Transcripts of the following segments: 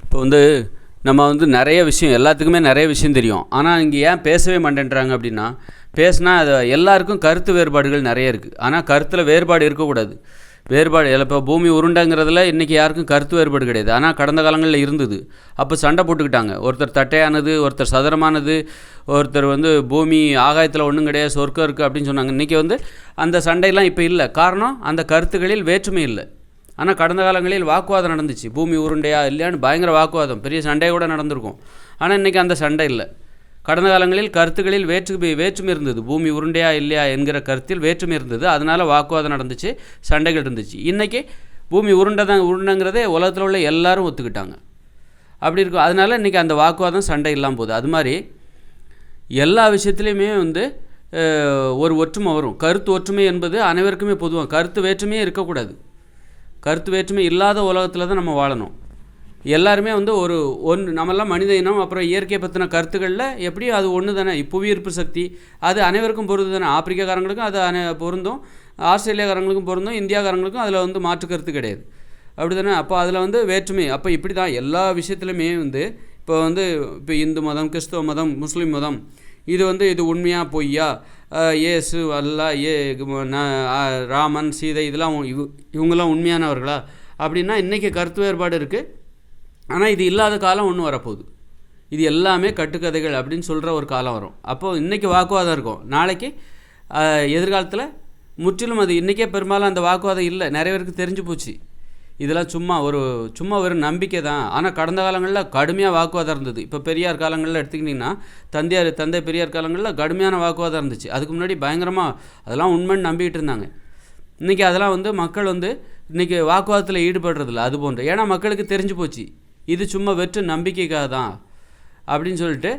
இப்போ நம்ம நிறைய விஷயம் எல்லாத்துக்குமே நிறைய விஷயம் தெரியும். ஆனால் இங்கே ஏன் பேசவே மாட்டேன்றாங்க அப்படின்னா, பேசினா அது எல்லாருக்கும் கருத்து வேறுபாடுகள் நிறைய இருக்குது. ஆனால் கருத்தில் வேறுபாடு இருக்கக்கூடாது. வேறுபாடு இப்போ பூமி உருண்டைங்கிறதுல இன்றைக்கி யாருக்கும் கருத்து வேறுபாடு கிடையாது. ஆனால் கடந்த காலங்களில் இருந்தது. அப்போ சண்டை போட்டுக்கிட்டாங்க. ஒருத்தர் தட்டையானது, ஒருத்தர் சதுரமானது, ஒருத்தர் பூமி ஆகாயத்தில் ஒன்றும் கிடையாது, சொர்க்கம் இருக்குது அப்படின்னு சொன்னாங்க. இன்றைக்கி அந்த சண்டையெல்லாம் இப்போ இல்லை. காரணம், அந்த கருத்துக்களில் வேற்றுமை இல்லை. ஆனால் கடந்த காலங்களில் வாக்குவாதம் நடந்துச்சு. பூமி உருண்டையா இல்லையான்னு பயங்கர வாக்குவாதம், பெரிய சண்டை கூட நடந்திருக்கும். ஆனால் இன்றைக்கி அந்த சண்டை இல்லை. கடந்த காலங்களில் கருத்துக்களில் வேற்றுமை இருந்தது. பூமி உருண்டையா இல்லையா என்கிற கருத்தில் வேற்றுமை இருந்தது. அதனால் வாக்குவாதம் நடந்துச்சு, சண்டைகள் இருந்துச்சு. இன்றைக்கி பூமி உருண்டைங்கிறதே உலகத்தில் உள்ள எல்லாரும் ஒத்துக்கிட்டாங்க. அப்படி இருக்கும். அதனால் இன்றைக்கி அந்த வாக்குவாதம் சண்டை இல்லாமல் போகுது. அது மாதிரி எல்லா விஷயத்துலையுமே ஒரு ஒற்றுமை வரும். கருத்து ஒற்றுமை என்பது அனைவருக்குமே பொதுவாக. கருத்து வேற்றுமையே இருக்கக்கூடாது. கருத்து வேற்றுமை இல்லாத உலகத்தில் தான் நம்ம வாழணும். எல்லாருமே நம்மெல்லாம் மனித இனம், அப்புறம் இயற்கையை பற்றின கருத்துக்களில் எப்படி அது ஒன்று தானே. புவியீர்ப்பு சக்தி அது அனைவருக்கும் பொருது தானே. ஆப்பிரிக்காக்காரங்களுக்கும் அது பொருந்தும், ஆஸ்திரேலியாக்காரங்களுக்கும் பொருந்தும், இந்தியாக்காரங்களுக்கும் அதில் மாற்று கருத்து கிடையாது. அப்படி தானே. அப்போ அதில் வேற்றுமை. அப்போ இப்படி தான் எல்லா விஷயத்துலையுமே இப்போ இப்போ இந்து மதம், கிறிஸ்தவ மதம், முஸ்லீம் மதம், இது உண்மையா பொய்யா, இயேசு ராமன், சீதை, இதெல்லாம் இவங்கெல்லாம் உண்மையானவர்களா அப்படின்னா இன்றைக்கி கருத்து வேறுபாடு இருக்குது. ஆனால் இது இல்லாத காலம் ஒன்று வரப்போகுது. இது எல்லாமே கட்டுக்கதைகள் அப்படின்னு சொல்கிற ஒரு காலம் வரும். அப்போது இன்றைக்கி வாக்குவாதம் இருக்கும், நாளைக்கு எதிர்காலத்தில் முற்றிலும் அது இன்றைக்கே பெரும்பாலும் அந்த வாக்குவாதம் இல்லை. நிறைய பேருக்கு தெரிஞ்சு போச்சு. இதெல்லாம் சும்மா ஒரு நம்பிக்கை தான். ஆனால் கடந்த காலங்களில் கடுமையாக வாக்குவாதம் இருந்தது. இப்போ பெரியார் காலங்களில் எடுத்துக்கிட்டிங்கன்னா, தந்தை பெரியார் காலங்களில் கடுமையான வாக்குவாதம் இருந்துச்சு. அதுக்கு முன்னாடி பயங்கரமாக அதெல்லாம் உண்மைன்னு நம்பிக்கிட்டு இருந்தாங்க. இன்றைக்கி அதெல்லாம் மக்கள் இன்றைக்கி வாக்குவாதத்தில் ஈடுபடுறதில்ல. அது போன்ற, ஏன்னா மக்களுக்கு தெரிஞ்சு போச்சு இது சும்மா வெற்று நம்பிக்கைக்காக தான் அப்படின்னு சொல்லிட்டு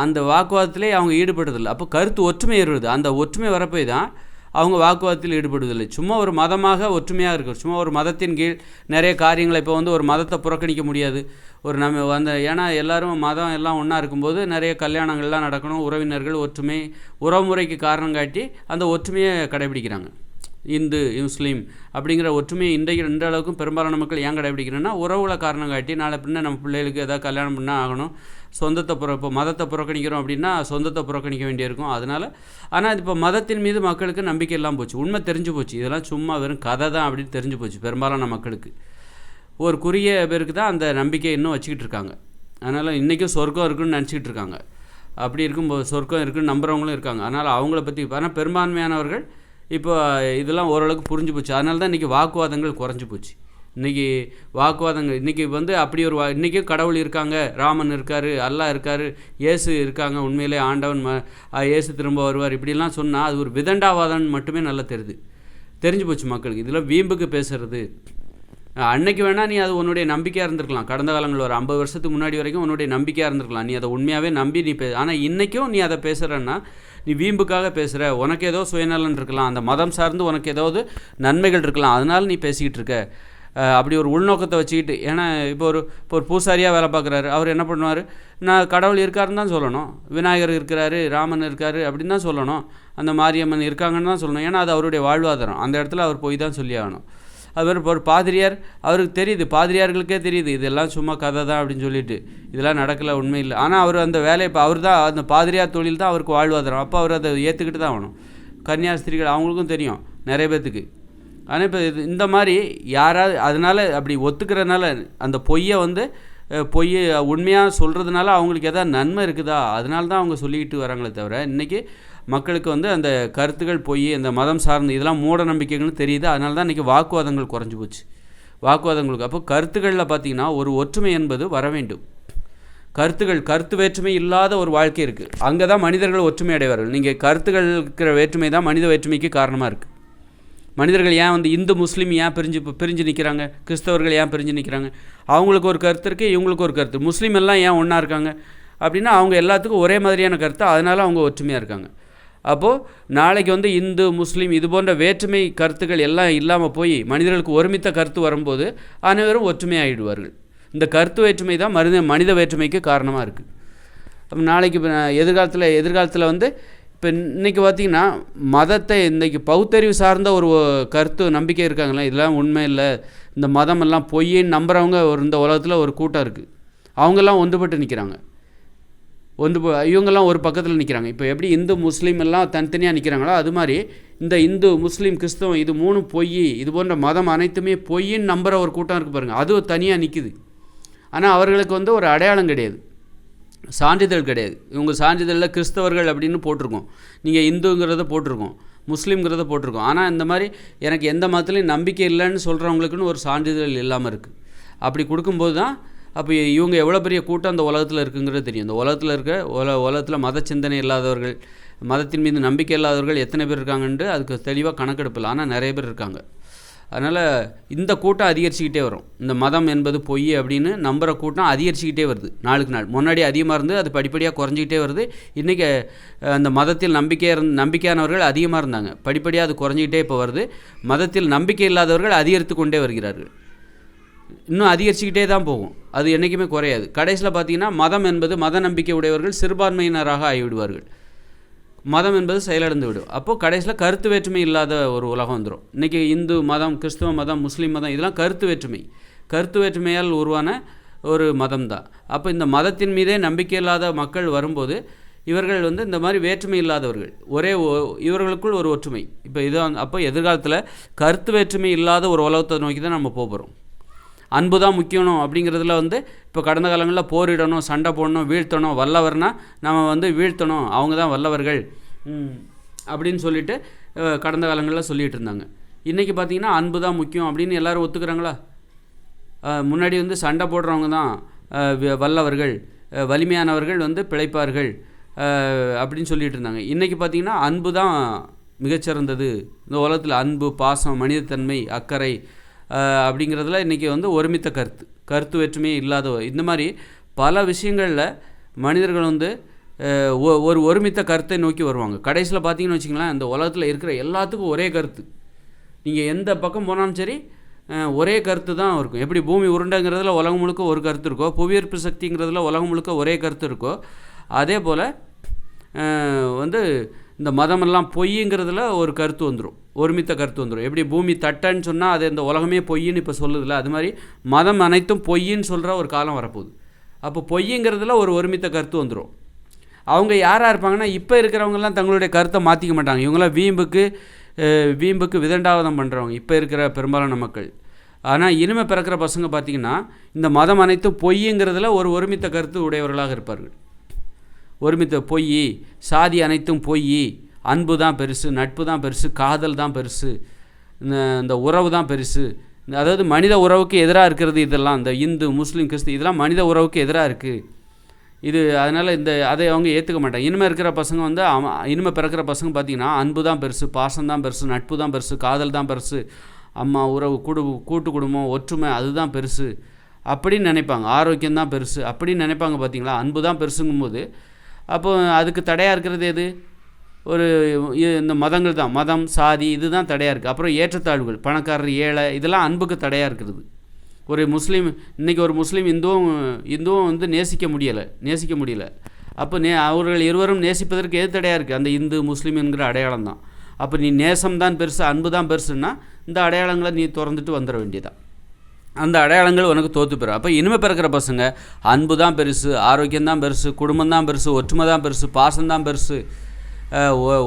அந்த வாக்குவாதத்திலே அவங்க ஈடுபடுறதில்லை. அப்போ கருத்து ஒற்றுமை ஏறுவது. அந்த ஒற்றுமை வரப்போய் தான் அவங்க வாக்குவாதத்தில் ஈடுபடுவதில்லை. சும்மா ஒரு மதமாக ஒற்றுமையாக இருக்கும். சும்மா ஒரு மதத்தின் கீழ் நிறைய காரியங்களை இப்போ ஒரு மதத்தை புறக்கணிக்க முடியாது. ஏன்னா எல்லோரும் மதம் எல்லாம் ஒன்றா இருக்கும்போது நிறைய கல்யாணங்கள்லாம் நடக்கணும். உறவினர்கள் ஒற்றுமை, உறவுமுறைக்கு காரணம் காட்டி அந்த ஒற்றுமையை கடைபிடிக்கிறாங்க. இந்து முஸ்லீம் அப்படிங்கிற ஒற்றுமையை இன்ற அளவுக்கும் பெரும்பாலான மக்கள் ஏன் கடைபிடிக்கிறேன்னா, உறவுகளை காரணம் காட்டி நாளை பின்ன நம்ம பிள்ளைகளுக்கு எதாவது கல்யாணம் பண்ணால் ஆகணும். இப்போ மதத்தை புறக்கணிக்கிறோம் அப்படின்னா சொந்தத்தை புறக்கணிக்க வேண்டியிருக்கும். அதனால் ஆனால் இப்போ மதத்தின் மீது மக்களுக்கு நம்பிக்கை எல்லாம் போச்சு. உண்மை தெரிஞ்சு போச்சு. இதெல்லாம் சும்மா வெறும் கதை தான் அப்படின்னு தெரிஞ்சு போச்சு பெரும்பாலான மக்களுக்கு. ஒரு குறுகிய பேருக்கு தான் அந்த நம்பிக்கை இன்னும் வச்சுக்கிட்டு இருக்காங்க. அதனால் இன்றைக்கும் சொர்க்கம் இருக்குன்னு நினச்சிக்கிட்டு இருக்காங்க. அப்படி இருக்கும்போது சொர்க்கம் இருக்குன்னு நம்புகிறவங்களும் இருக்காங்க. அதனால் அவங்கள பற்றி ஆனால் பெரும்பான்மையானவர்கள் இப்போ இதெல்லாம் ஓரளவுக்கு புரிஞ்சு போச்சு. அதனால தான் இன்றைக்கி வாக்குவாதங்கள் குறைஞ்சி போச்சு. இன்றைக்கி வாக்குவாதங்கள் இன்றைக்கி அப்படி இன்றைக்கும் கடவுள் இருக்காங்க, ராமன் இருக்கார், அல்லாஹ் இருக்கார், இயேசு இருக்காங்க, உண்மையிலே ஆண்டவன் இயேசு திரும்ப வருவார், இப்படிலாம் சொன்னால் அது ஒரு விதண்டாவாதம் மட்டுமே நல்லா தெரிஞ்சு போச்சு மக்களுக்கு. இதெல்லாம் வீம்புக்கு பேசுகிறது. அன்னைக்கு வேணால் நீ அது உன்னுடைய நம்பிக்கையாக இருந்திருக்கலாம். கடந்த காலங்களில் ஒரு 50 வருஷத்துக்கு முன்னாடி வரைக்கும் உன்னுடைய நம்பிக்கையாக இருந்திருக்கலாம். நீ அதை உண்மையாகவே நம்பி நீ ஆனால் இன்றைக்கும் நீ அதை பேசுகிறன்னா நீ வீம்புக்காக பேசுகிற. உனக்கு ஏதோ சுயநலன் இருக்கலாம், அந்த மதம் சார்ந்து உனக்கு ஏதாவது நன்மைகள் இருக்கலாம், அதனால நீ பேசிக்கிட்டு இருக்க. அப்படி ஒரு உள்நோக்கத்தை வச்சுக்கிட்டு. ஏன்னா இப்போ ஒரு பூசாரியாக வேலை பார்க்குறாரு. அவர் என்ன பண்ணுவார், நான் கடவுள் இருக்காருன்னு தான் சொல்லணும், விநாயகர் இருக்கிறாரு, ராமன் இருக்கார் அப்படின்னு தான் சொல்லணும், அந்த மாரியம்மன் இருக்காங்கன்னு தான் சொல்லணும். ஏன்னா அது அவருடைய வாழ்வாதாரம். அந்த இடத்துல அவர் போய் தான் சொல்லி ஆகணும். அது மாதிரி இப்போ ஒரு பாதிரியார், அவருக்கு தெரியுது, பாதிரியார்களுக்கே தெரியுது இதெல்லாம் சும்மா கதை தான் அப்படின்னு சொல்லிட்டு, இதெல்லாம் நடக்கலை, உண்மை இல்லை. ஆனால் அவர் அந்த வேலையை இப்போ அவர் தான் அந்த பாதிரியார் தொழில் தான் அவருக்கு வாழ்வாதாரம். அப்போ அவர் அதை ஏற்றுக்கிட்டு தான் ஆகணும். கன்னியாஸ்திரிகள் அவங்களுக்கும் தெரியும் நிறைய பேர்த்துக்கு. ஆனால் இப்போ இந்த மாதிரி யாராவது அதனால் அப்படி ஒத்துக்கிறதுனால அந்த பொய்யை உண்மையாக சொல்கிறதுனால அவங்களுக்கு எதாவது நன்மை இருக்குதா, அதனால தான் அவங்க சொல்லிக்கிட்டு வராங்களே தவிர, இன்றைக்கி மக்களுக்கு அந்த கருத்துக்கள் பொய், இந்த மதம் சார்ந்து இதெல்லாம் மூட நம்பிக்கைகள்னு தெரியுது. அதனால தான் இன்றைக்கி வாக்குவாதங்கள் குறைஞ்சி போச்சு. வாக்குவாதங்களுக்கு அப்போ கருத்துக்களில் பார்த்திங்கன்னா ஒரு ஒற்றுமை என்பது வர வேண்டும். கருத்து வேற்றுமை இல்லாத ஒரு வாழ்க்கை இருக்குது. அங்கே தான் மனிதர்கள் ஒற்றுமை அடைவார்கள். நீங்கள் கருத்துக்கள் இருக்கிற வேற்றுமை தான் மனித வேற்றுமைக்கு காரணமாக இருக்குது. மனிதர்கள் ஏன் இந்து முஸ்லீம் ஏன் பிரிஞ்சு நிற்கிறாங்க, கிறிஸ்தவர்கள் ஏன் பிரிஞ்சு நிற்கிறாங்க, அவங்களுக்கு ஒரு கருத்து இருக்குது, இவங்களுக்கு ஒரு கருத்து. முஸ்லீம் எல்லாம் ஏன் ஒன்றா இருக்காங்க அப்படின்னா அவங்க எல்லாத்துக்கும் ஒரே மாதிரியான கருத்து, அதனால் அவங்க ஒற்றுமையாக இருக்காங்க. அப்போது நாளைக்கு இந்து முஸ்லீம் இது போன்ற வேற்றுமை கருத்துக்கள் எல்லாம் இல்லாமல் போய் மனிதர்களுக்கு ஒருமித்த கருத்து வரும்போது அனைவரும் ஒற்றுமையாகிடுவார்கள். இந்த கருத்து வேற்றுமை தான் மனித வேற்றுமைக்கு காரணமாக இருக்குது. அப்போ நாளைக்கு எதிர்காலத்தில் இப்போ இன்றைக்கி பார்த்திங்கன்னா மதத்தை இன்றைக்கி பகுத்தறிவு சார்ந்த ஒரு கருத்து நம்பிக்கை இருக்காங்களே, இதெல்லாம் உண்மை இல்லை, இந்த மதமெல்லாம் பொய்ன்னு நம்புகிறவங்க இந்த உலகத்தில் ஒரு கூட்டம் இருக்குது. அவங்கெல்லாம் ஒன்றுபட்டு நிற்கிறாங்க. இவங்கெல்லாம் ஒரு பக்கத்தில் நிற்கிறாங்க. இப்போ எப்படி இந்து முஸ்லீம் எல்லாம் தனித்தனியாக நிற்கிறாங்களோ அது மாதிரி இந்த இந்து முஸ்லீம் கிறிஸ்தவம் இது 3 பொய், இது போன்ற மதம் அனைத்துமே பொய்ன்னு நம்புகிற ஒரு கூட்டம் இருக்குது பாருங்கள், அது தனியாக நிற்குது. ஆனால் அவர்களுக்கு ஒரு அடையாளம் கிடையாது, சான்றிதழ் கிடையாது. இவங்க சான்றிதழில் கிறிஸ்தவர்கள் அப்படின்னு போட்டிருக்கோம், நீங்கள் இந்துங்கிறத போட்டிருக்கோம், முஸ்லீம்ங்கிறத போட்டிருக்கோம். ஆனால் இந்த மாதிரி எனக்கு எந்த மதத்துலையும் நம்பிக்கை இல்லைன்னு சொல்கிறவங்களுக்குன்னு ஒரு சான்றிதழ் இல்லாமல் இருக்குது. அப்படி கொடுக்கும்போது தான் அப்போ இவங்க எவ்வளோ பெரிய கூட்டம் அந்த உலகத்தில் இருக்குங்கிறது தெரியும். இந்த உலகத்தில் உலகத்தில் மத சிந்தனை இல்லாதவர்கள், மதத்தின் மீது நம்பிக்கை இல்லாதவர்கள் எத்தனை பேர் இருக்காங்கன்ட்டு அதுக்கு தெளிவாக கணக்கெடுப்பில்லை, ஆனால் நிறைய பேர் இருக்காங்க. அதனால் இந்த கூட்டம் அதிகரிச்சுக்கிட்டே வரும். இந்த மதம் என்பது பொய் அப்படின்னு நம்புகிற கூட்டம் அதிகரிச்சுக்கிட்டே வருது நாளுக்கு நாள். முன்னாடி அதிகமாக இருந்து அது படிப்படியாக குறைஞ்சிக்கிட்டே வருது. இன்றைக்கி அந்த மதத்தில் நம்பிக்கையானவர்கள் அதிகமாக இருந்தாங்க, படிப்படியாக அது குறைஞ்சிக்கிட்டே இப்போ வருது. மதத்தில் நம்பிக்கை இல்லாதவர்கள் அதிகரித்து கொண்டே வருகிறார்கள். இன்னும் அதிகரிச்சுக்கிட்டே தான் போகும், அது என்றைக்குமே குறையாது. கடைசியில் பார்த்திங்கன்னா மதம் என்பது மத நம்பிக்கை உடையவர்கள் சிறுபான்மையினராக ஆகிவிடுவார்கள். மதம் என்பது செயலிழந்து விடும். அப்போது கடைசியில் கருத்து வேற்றுமை இல்லாத ஒரு உலகம் வந்துடும். இன்றைக்கி இந்து மதம், கிறிஸ்தவ மதம், முஸ்லீம் மதம் இதெல்லாம் கருத்து வேற்றுமையால் உருவான ஒரு மதம் தான். அப்போ இந்த மதத்தின் மீதே நம்பிக்கை இல்லாத மக்கள் வரும்போது இவர்கள் இந்த மாதிரி வேற்றுமை இல்லாதவர்கள், இவர்களுக்குள் ஒரு ஒற்றுமை. இப்போ அப்போ எதிர்காலத்தில் கருத்து வேற்றுமை இல்லாத ஒரு உலகத்தை நோக்கி தான் நம்ம போகிறோம். அன்பு தான் முக்கியம் அப்படிங்கிறதுல இப்போ கடந்த காலங்களில் போரிடணும், சண்டை போடணும், வீழ்த்தணும், வல்லவர்னால் நம்ம வீழ்த்தணும், அவங்க தான் வல்லவர்கள் அப்படின்னு சொல்லிட்டு கடந்த காலங்களில் சொல்லிகிட்டு இருந்தாங்க. இன்றைக்கி பார்த்திங்கன்னா அன்பு தான் முக்கியம் அப்படின்னு எல்லோரும் ஒத்துக்கிறாங்களா? முன்னாடி சண்டை போடுறவங்க தான் வல்லவர்கள், வலிமையானவர்கள் பிழைப்பார்கள் அப்படின்னு சொல்லிகிட்டு இருந்தாங்க. இன்றைக்கி பார்த்திங்கன்னா அன்பு தான் மிகச்சிறந்தது, இந்த உலகத்தில் அன்பு, பாசம், மனிதத்தன்மை, அக்கறை அப்படிங்கிறதுல இன்றைக்கி ஒருமித்த கருத்து வேற்றுமையே இல்லாத இந்த மாதிரி பல விஷயங்களில் மனிதர்கள் ஒரு ஒருமித்த கருத்தை நோக்கி வருவாங்க. கடைசியில் பார்த்தீங்கன்னு வச்சிங்களேன், இந்த உலகத்தில் இருக்கிற எல்லாத்துக்கும் ஒரே கருத்து, நீங்கள் எந்த பக்கம் போனாலும் சரி ஒரே கருத்து தான் இருக்கும். எப்படி பூமி உருண்டைங்கிறதுல உலகம் முழுக்க ஒரு கருத்து இருக்கோ, புவியீர்ப்பு சக்திங்கிறதுல உலகம் முழுக்க ஒரே கருத்து இருக்கோ, அதே போல் இந்த மதமெல்லாம் பொய்ங்கிறதுல ஒரு கருத்து வந்துடும், ஒருமித்த கருத்து வந்துடும். எப்படி பூமி தட்டைன்னு சொன்னால் அது இந்த உலகமே பொய்ன்னு இப்போ சொல்லுதில்ல, அது மாதிரி மதம் அனைத்தும் பொய்ன்னு சொல்கிற ஒரு காலம் வரப்போகுது. அப்போ பொய்ங்கிறதுல ஒரு ஒருமித்த கருத்து வந்துடும். அவங்க யாராக இருப்பாங்கன்னா, இப்போ இருக்கிறவங்கெல்லாம் தங்களுடைய கருத்தை மாற்றிக்க மாட்டாங்க. இவங்களாம் வீம்புக்கு விதண்டாவதம் பண்ணுறவங்க இப்போ இருக்கிற பெரும்பாலான மக்கள். ஆனால் இனிமே பிறக்கிற பசங்க பார்த்திங்கன்னா இந்த மதம் அனைத்தும் பொய்ங்கிறதுல ஒரு ஒருமித்த கருத்து உடையவர்களாக இருப்பார்கள். ஒருமித்த பொய், சாதி அனைத்தும் பொய், அன்பு தான் பெருசு, நட்பு தான் பெருசு, காதல் தான் பெருசு, இந்த உறவு தான் பெருசு, அதாவது மனித உறவுக்கு எதிராக இருக்கிறது இதெல்லாம். இந்த இந்து முஸ்லீம் கிறிஸ்து இதெல்லாம் மனித உறவுக்கு எதிராக இருக்குது இது. அதனால் அதை அவங்க ஏற்றுக்க மாட்டாங்க. இனிமேல் இருக்கிற பசங்க இனிமேல் பிறக்கிற பசங்க பார்த்திங்கன்னா அன்பு தான் பெருசு, பாசம் தான் பெருசு, நட்பு தான் பெருசு, காதல் தான் பெருசு, அம்மா உறவு, கூட்டு குடும்பம், ஒற்றுமை அதுதான் பெருசு அப்படின்னு நினைப்பாங்க. ஆரோக்கியம் தான் பெருசு அப்படின்னு நினைப்பாங்க. பார்த்திங்களா, அன்பு தான் பெருசுங்கும்போது அப்போ அதுக்கு தடையாக இருக்கிறது எது? இந்த மதங்கள் தான், மதம், சாதி இதுதான் தடையாக இருக்குது. அப்புறம் ஏற்றத்தாழ்வுகள், பணக்காரர், ஏழை இதெல்லாம் அன்புக்கு தடையாக இருக்கிறது. ஒரு முஸ்லீம் இன்றைக்கி ஒரு முஸ்லீம் இந்துவும் நேசிக்க முடியலை. அப்போ அவர்கள் இருவரும் நேசிப்பதற்கு எது தடையாக இருக்குது? அந்த இந்து முஸ்லீம் என்கிற அடையாளம் தான். அப்போ நீ நேசம்தான் பெருசு, அன்பு தான் பெருசுன்னா இந்த அடையாளங்களை நீ திறந்துட்டு வந்துட வேண்டியதான். அந்த அடையாளங்கள் உனக்கு தோற்று பெறும். அப்போ இனிமேல் பிறக்கிற பசங்க அன்பு தான் பெருசு, ஆரோக்கியம் தான் பெருசு, குடும்பம் தான் பெருசு, ஒற்றுமை தான் பெருசு, பாசம் தான் பெருசு,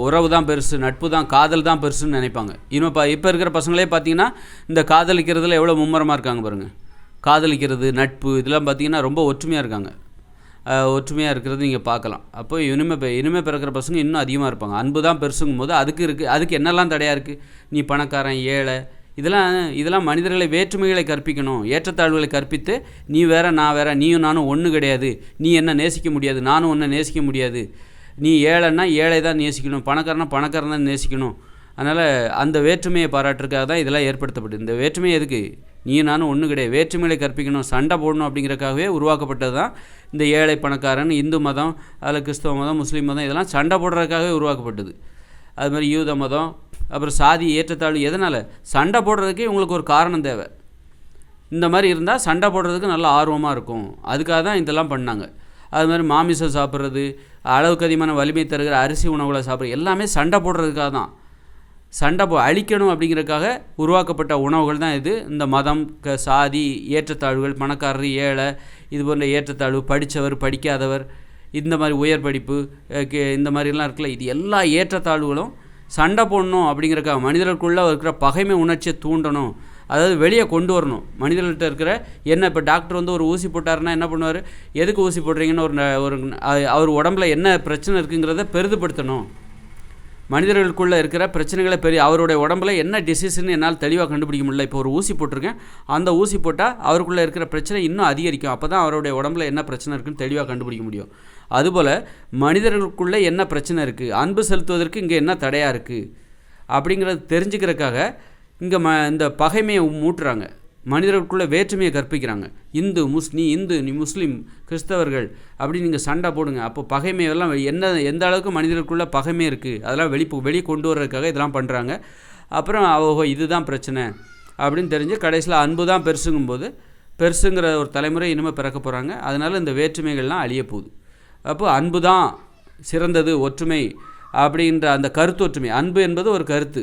உறவு தான் பெருசு, நட்பு தான், காதல் தான் பெருசுன்னு நினைப்பாங்க. இப்போ இருக்கிற பசங்களே பார்த்திங்கன்னா இந்த காதலிக்கிறதுல எவ்வளோ மும்முரமாக இருக்காங்க பாருங்கள். காதலிக்கிறது, நட்பு இதெல்லாம் பார்த்திங்கன்னா ரொம்ப ஒற்றுமையாக இருக்காங்க. ஒற்றுமையாக இருக்கிறது நீங்கள் பார்க்கலாம். அப்போ இனிமேல் பிறக்கிற பசங்க இன்னும் அதிகமாக இருப்பாங்க. அன்பு தான் பெருசுங்கும் போது அதுக்கு என்னெல்லாம் தடையாக இருக்குது? நீ பணக்காரன், ஏழை, இதெல்லாம் மனிதர்களை வேற்றுமைகளை கற்பிக்கணும், ஏற்றத்தாழ்வுகளை கற்பித்து நீ வேற நான் வேற, நீயும் நானும் ஒன்று கிடையாது, நீ என்ன நேசிக்க முடியாது, நானும் ஒன்றை நேசிக்க முடியாது, நீ ஏழைன்னா ஏழை தான் நேசிக்கணும், பணக்காரன் தான் நேசிக்கணும். அதனால் அந்த வேற்றுமையை பாராட்டுறதுக்காக தான் இதெல்லாம் ஏற்படுத்தப்பட்டது. இந்த வேற்றுமை எதுக்கு? நீயும் நானும் ஒன்று கிடையாது, வேற்றுமைகளை கற்பிக்கணும், சண்டை போடணும் அப்படிங்கிறக்காகவே உருவாக்கப்பட்டது தான் இந்த ஏழை பணக்காரன். இந்து மதம், அதில் கிறிஸ்தவ மதம், முஸ்லீம் மதம் இதெல்லாம் சண்டை போடுறதுக்காகவே உருவாக்கப்பட்டது. அது மாதிரி யூத மதம், அப்புறம் சாதி ஏற்றத்தாழ்வு. எதனால்? சண்டை போடுறதுக்கே உங்களுக்கு ஒரு காரணம் தேவை. இந்த மாதிரி இருந்தால் சண்டை போடுறதுக்கு நல்ல ஆர்வமாக இருக்கும், அதுக்காக தான் இதெல்லாம் பண்ணாங்க. அது மாதிரி மாமிசம் சாப்பிட்றது, அளவுக்கு அதிகமான வலிமை தருகிற அரிசி உணவுகளை சாப்பிட்றது எல்லாமே சண்டை போடுறதுக்காக தான். அழிக்கணும் அப்படிங்கிறதுக்காக உருவாக்கப்பட்ட உணவுகள் தான் இது. இந்த மதம், சாதி, ஏற்றத்தாழ்வுகள், பணக்காரர், ஏழை, இது போன்ற ஏற்றத்தாழ்வு, படித்தவர், படிக்காதவர், இந்த மாதிரி உயர் படிப்பு, இந்த மாதிரிலாம் இருக்குல்ல, இது எல்லா ஏற்றத்தாழ்வுகளும் சண்டை போடணும் அப்படிங்கிறக்காக மனிதர்களுக்குள்ளே இருக்கிற பகைமை உணர்ச்சியை தூண்டணும், அதாவது வெளியே கொண்டு வரணும். மனிதர்கள்ட்ட இருக்கிற என்ன, இப்போ டாக்டர் வந்து ஒரு ஊசி போட்டாருன்னா என்ன பண்ணுவார், எதுக்கு ஊசி போடுறீங்கன்னு ஒரு அவர் உடம்புல என்ன பிரச்சனை இருக்குங்கிறத பெரிதுபடுத்தணும். மனிதர்களுக்குள்ளே இருக்கிற பிரச்சனைகளை அவருடைய உடம்புல என்ன டிசீஸ்ன்னு என்னால் தெளிவாக கண்டுபிடிக்க முடியல, இப்போ ஒரு ஊசி போட்டிருக்கேன், அந்த ஊசி போட்டால் அவருக்குள்ளே இருக்கிற பிரச்சனை இன்னும் அதிகரிக்கும், அப்போ தான் அவருடைய உடம்புல என்ன பிரச்சனை இருக்குன்னு தெளிவாக கண்டுபிடிக்க முடியும். அதுபோல் மனிதர்களுக்குள்ளே என்ன பிரச்சனை இருக்குது, அன்பு செலுத்துவதற்கு இங்கே என்ன தடையாக இருக்குது அப்படிங்கிறது தெரிஞ்சுக்கிறதுக்காக இங்கே இந்த பகைமையை மூட்டுறாங்க. மனிதர்களுக்குள்ளே வேற்றுமையை கற்பிக்கிறாங்க. நீ இந்து, நீ முஸ்லீம், கிறிஸ்தவர்கள் அப்படின்னு நீங்கள் சண்டை போடுங்க. அப்போ பகைமையெல்லாம் எந்த அளவுக்கு மனிதர்களுக்குள்ளே பகைமை இருக்குது அதெல்லாம் வெளியே கொண்டு வர்றதுக்காக இதெல்லாம் பண்ணுறாங்க. அப்புறம் இதுதான் பிரச்சனை அப்படின்னு தெரிஞ்சு கடைசியில் அன்பு தான் பெருசுங்கும்போது பெருசுங்கிற ஒரு தலைமுறை இனிமேல் பிறக்க போகிறாங்க. அதனால் இந்த வேற்றுமைகள்லாம் அழிய போகுது. அப்போ அன்பு தான் சிறந்தது, ஒற்றுமை அப்படின்ற அந்த கருத்தொற்றுமை, அன்பு என்பது ஒரு கருத்து,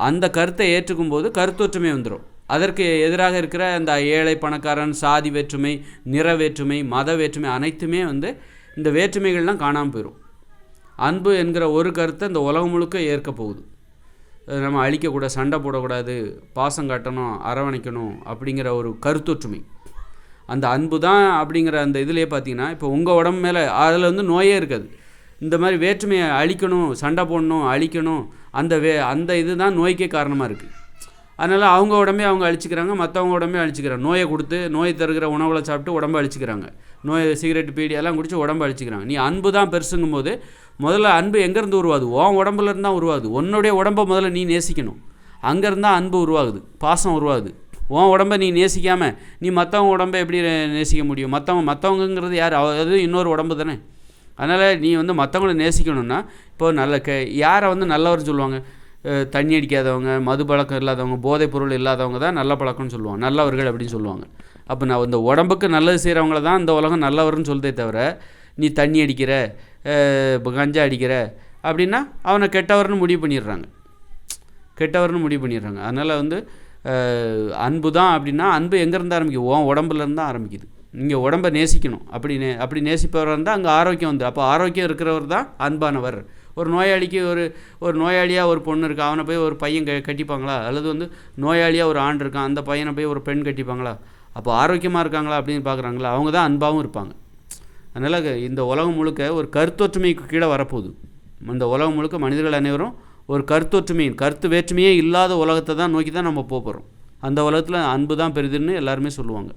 அந்த கருத்தை ஏற்றுக்கும் போது கருத்தொற்றுமை வந்துடும். அதற்கு எதிராக இருக்கிற அந்த ஏழை, பணக்காரன், சாதி வேற்றுமை, நிற வேற்றுமை, மத வேற்றுமை அனைத்துமே இந்த வேற்றுமைகள்லாம் காணாமல் போயிடும். அன்பு என்கிற ஒரு கருத்தை இந்த உலகம் முழுக்க ஏற்க போகுது. நம்ம அழிக்கக்கூடாது, சண்டை போடக்கூடாது, பாசம் காட்டணும், அரவணைக்கணும் அப்படிங்கிற ஒரு கருத்தொற்றுமை, அந்த அன்பு தான் அப்படிங்கிற அந்த இதிலே பார்த்தீங்கன்னா இப்போ உங்கள் உடம்பு மேலே அதில் நோயே இருக்காது. இந்த மாதிரி வேற்றுமையை அழிக்கணும், சண்டை போடணும், அழிக்கணும், அந்த இது தான் நோய்க்கே காரணமாக இருக்குது. அதனால் அவங்க உடம்பே அவங்க அழிச்சிக்கிறாங்க, மற்றவங்க உடம்பே அழிச்சிக்கிறாங்க. நோயை கொடுத்து நோயை தருகிற உணவுகளை சாப்பிட்டு உடம்பை அழிச்சிக்கிறாங்க. சிகரெட், பீடி எல்லாம் குடித்து உடம்பை அழிச்சிக்கிறாங்க. நீ அன்பு தான் பெருசுங்கும் போது முதல்ல அன்பு எங்கேருந்து உருவாகுது, உன் உடம்புலேருந்து தான் உருவாகுது. உன்னுடைய உடம்பை முதல்ல நீ நேசிக்கணும், அங்கேருந்து தான் அன்பு உருவாகுது, பாசம் உருவாகுது. உன் உடம்பை நீ நேசிக்காமல் நீ மற்றவங்க உடம்பை எப்படி நேசிக்க முடியும்? மற்றவங்கிறது யார், அது இன்னொரு உடம்பு தானே. அதனால் நீ மற்றவங்கள நேசிக்கணும்னா இப்போ யாரை நல்லவர்னு சொல்லுவாங்க, தண்ணி அடிக்காதவங்க, மது பழக்கம் இல்லாதவங்க, போதைப் பொருள் இல்லாதவங்க தான் நல்ல பழக்கம்னு சொல்லுவாங்க, நல்லவர்கள் அப்படின்னு சொல்லுவாங்க. அப்போ நான் இந்த உடம்புக்கு நல்லது செய்கிறவங்கள தான் இந்த உலகம் நல்லவர்னு சொல்லுதே தவிர, நீ தண்ணி அடிக்கிற, கஞ்சா அடிக்கிற அப்படின்னா அவனை கெட்டவர்னு முடிவு பண்ணிடுறாங்க. அதனால் அன்பு தான் அப்படின்னா அன்பு எங்கேருந்து ஆரம்பிக்குது, உன் உடம்புலேருந்து தான் ஆரம்பிக்குது. நீங்கள் உடம்பை நேசிக்கணும். அப்படி நேசிப்பவராக இருந்தால் அங்கே ஆரோக்கியம் அப்போ ஆரோக்கியம் இருக்கிறவர் தான் அன்பானவர். ஒரு நோயாளிக்கு ஒரு நோயாளியாக ஒரு பொண்ணு இருக்கா, அவனை போய் ஒரு பையன் கட்டிப்பாங்களா? அல்லது நோயாளியாக ஒரு ஆண் இருக்கான், அந்த பையனை போய் ஒரு பெண் கட்டிப்பாங்களா? அப்போ ஆரோக்கியமாக இருக்காங்களா அப்படின்னு பார்க்குறாங்களா? அவங்க தான் அன்பாகவும் இருப்பாங்க. அதனால் இந்த உலகம் முழுக்க ஒரு கருத்தொற்றுமைக்கு கீழே வரப்போகுது. இந்த உலகம் முழுக்க மனிதர்கள் அனைவரும் ஒரு கருத்து வேற்றுமையே இல்லாத உலகத்தை தான் நோக்கி தான் நம்ம போகிறோம். அந்த உலகத்தில் அன்பு தான் பெரிதுன்னு எல்லாருமே சொல்லுவாங்க.